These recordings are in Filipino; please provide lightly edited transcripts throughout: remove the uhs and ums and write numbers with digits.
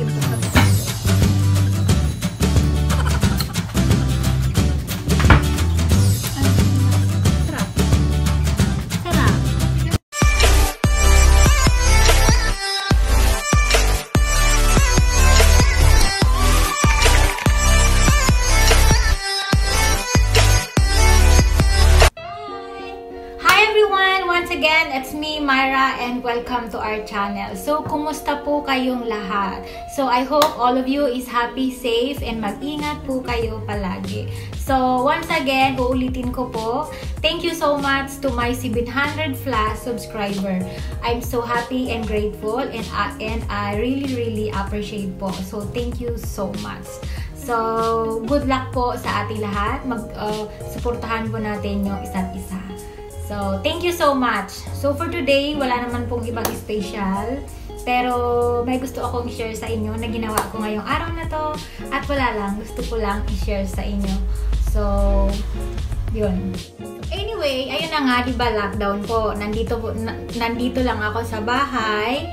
Yun po sa sarap. Again, it's me, Myra, and welcome to our channel. So, kumusta po kayong lahat? So, I hope all of you is happy, safe, and mag-ingat po kayo palagi. So, once again, uulitin ko po, thank you so much to my 700 plus subscriber. I'm so happy and grateful, and I really appreciate po. So, thank you so much. So, good luck po sa ating lahat. Suportahan po natin yung isa't isa. So, thank you so much. So, for today, wala naman pong ibang special. Pero, may gusto akong i-share sa inyo na ginawa ko ngayong araw na to. At wala lang, gusto ko lang i-share sa inyo. So, yun. Anyway, ayun na nga, diba lockdown po. Nandito lang ako sa bahay.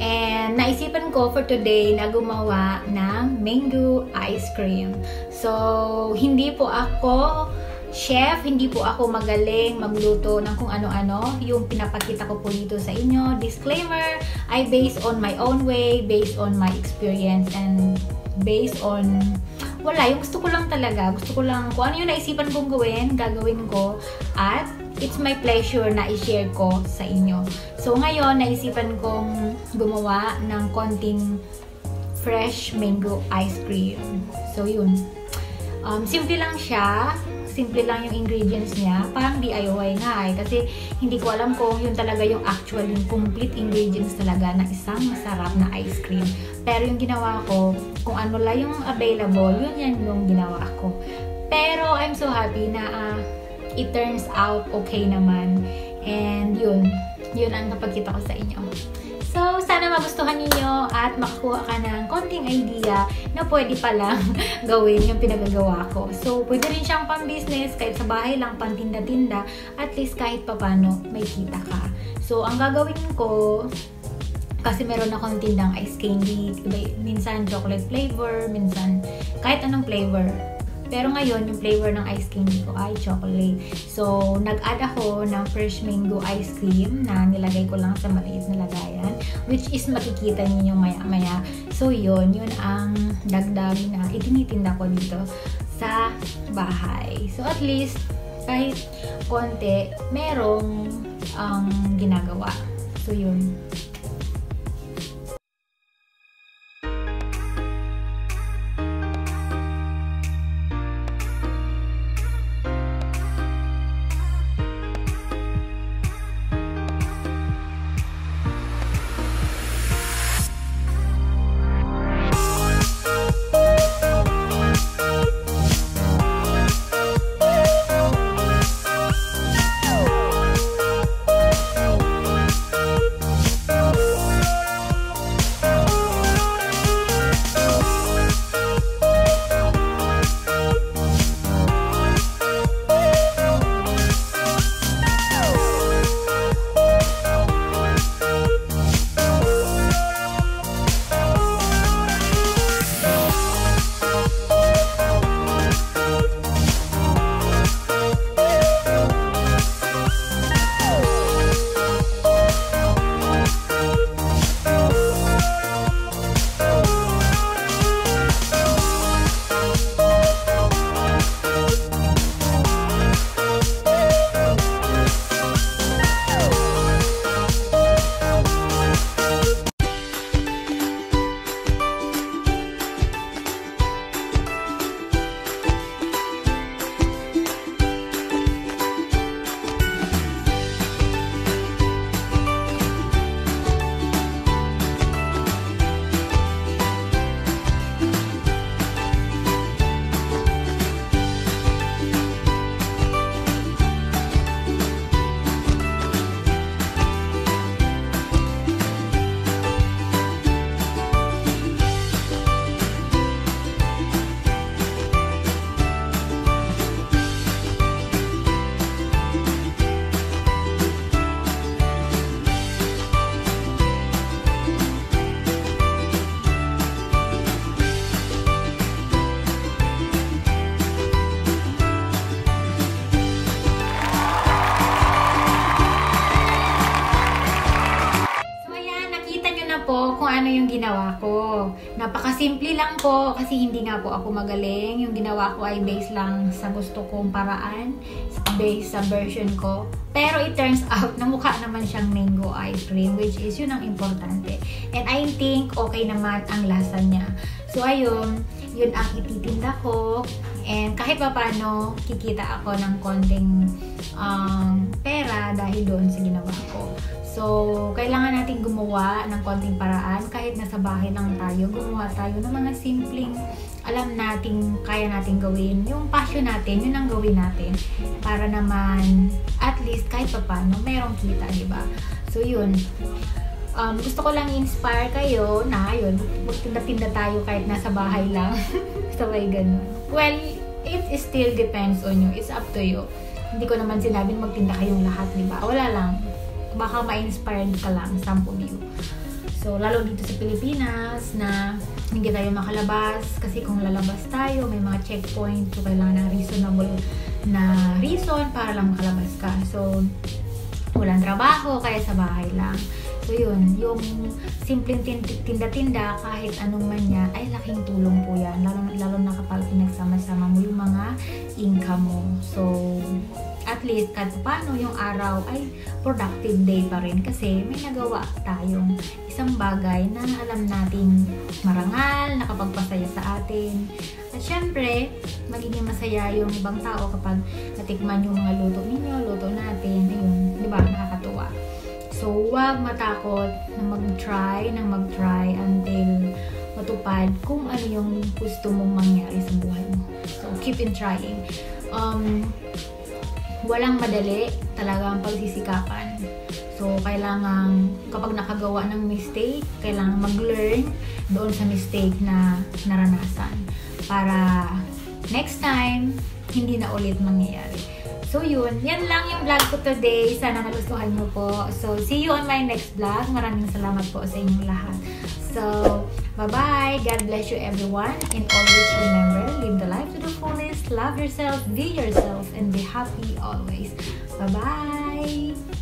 And naisipan ko for today na gumawa ng mango ice cream. So, hindi po ako chef, hindi po ako magaling magluto ng kung ano-ano. Yung pinapakita ko po dito sa inyo, disclaimer, I based on my own way, based on my experience, and based on, wala, yung gusto ko lang talaga. Gusto ko lang, kung ano yung naisipan kong gawin, gagawin ko. At it's my pleasure na i-share ko sa inyo. So ngayon, naisipan kong gumawa ng konting fresh mango ice cream. So yun. Simple lang siya. Simple lang yung ingredients niya. Parang DIY nga eh. Kasi hindi ko alam kung yun talaga yung actual, yung complete ingredients talaga na isang masarap na ice cream. Pero yung ginawa ko, kung ano lang yung available, yun yan yung ginawa ko. Pero I'm so happy na it turns out okay naman. And yun ang napagkita ko sa inyo. So, sana magustuhan niyo at makakuha ka ng konting idea na pwede palang gawin yung pinagagawa ko. So, pwede rin siyang pang-business, kahit sa bahay lang, pang-tinda-tinda, at least kahit papano may kita ka. So, ang gagawin ko, kasi meron akong tindang ice candy, minsan chocolate flavor, minsan kahit anong flavor. Pero ngayon, yung flavor ng ice candy ko ay chocolate. So, nag-add ako ng fresh mango ice cream na nilagay ko lang sa maliit na lagayan, which is makikita niyo maya-maya. So, yun ang dagdag na itinitinda ko dito sa bahay. So, at least, kahit konti, merong ginagawa. So, yun. na po kung ano yung ginawa ko. Napakasimple lang po kasi hindi nga po ako magaling. Yung ginawa ko ay based lang sa gusto kong paraan, based sa version ko. Pero it turns out na mukha naman siyang mango ice cream, which is yun ang importante. And I think okay naman ang lasa niya. So ayun, yun ang ititinda ko. And kahit pa paano, kikita ako ng konting pera dahil doon sa ginawa ko. So, kailangan natin gumawa ng konting paraan. Kahit nasa bahay lang tayo, gumawa tayo ng mga simpleng alam natin, kaya natin gawin. Yung passion natin, yun ang gawin natin. Para naman, at least kahit pa paano, merong kita, diba? So, yun. Gusto ko lang i-inspire kayo na, yun, magtinda-tinda tayo kahit nasa bahay lang. Sabay ganun. Well, it still depends on you. It's up to you. Hindi ko naman sinabing magtinda kayong lahat, diba? Wala lang. Baka ma-inspired ka lang, some of you. So, lalo dito sa Pilipinas na hindi tayo makalabas. Kasi kung lalabas tayo, may mga checkpoint. So, kailangan ng reasonable na reason para lang makalabas ka. So, walang trabaho, kaya sa bahay lang. So, yun. Yung simpleng tinda-tinda, kahit anong man yan, ay laking tulong po yan. Lalo na kapag pinagsama-sama mo yung mga income mo. So, at least kahit paano yung araw ay productive day pa rin kasi may nagawa tayong isang bagay na alam nating marangal, nakapagpasaya sa atin. At syempre, magiging masaya yung ibang tao kapag natikman yung mga luto ninyo, luto natin. Ayun, di ba? Nakakatuwa. So, huwag matakot na mag-try until matupad kung ano yung gusto mong mangyari sa buhay mo. So, keep in trying. Walang madali, talagang pagsisikapan. So, kailangan kapag nakagawa ng mistake, kailangan mag-learn doon sa mistake na naranasan. Para next time, hindi na ulit mangyayari. So, yun. Yan lang yung vlog ko today. Sana nagustuhan nyo po. So, see you on my next vlog. Maraming salamat po sa inyong lahat. So, bye-bye. God bless you everyone. And always remember, live the life to the fullest. Love yourself, be yourself, and be happy always. Bye-bye.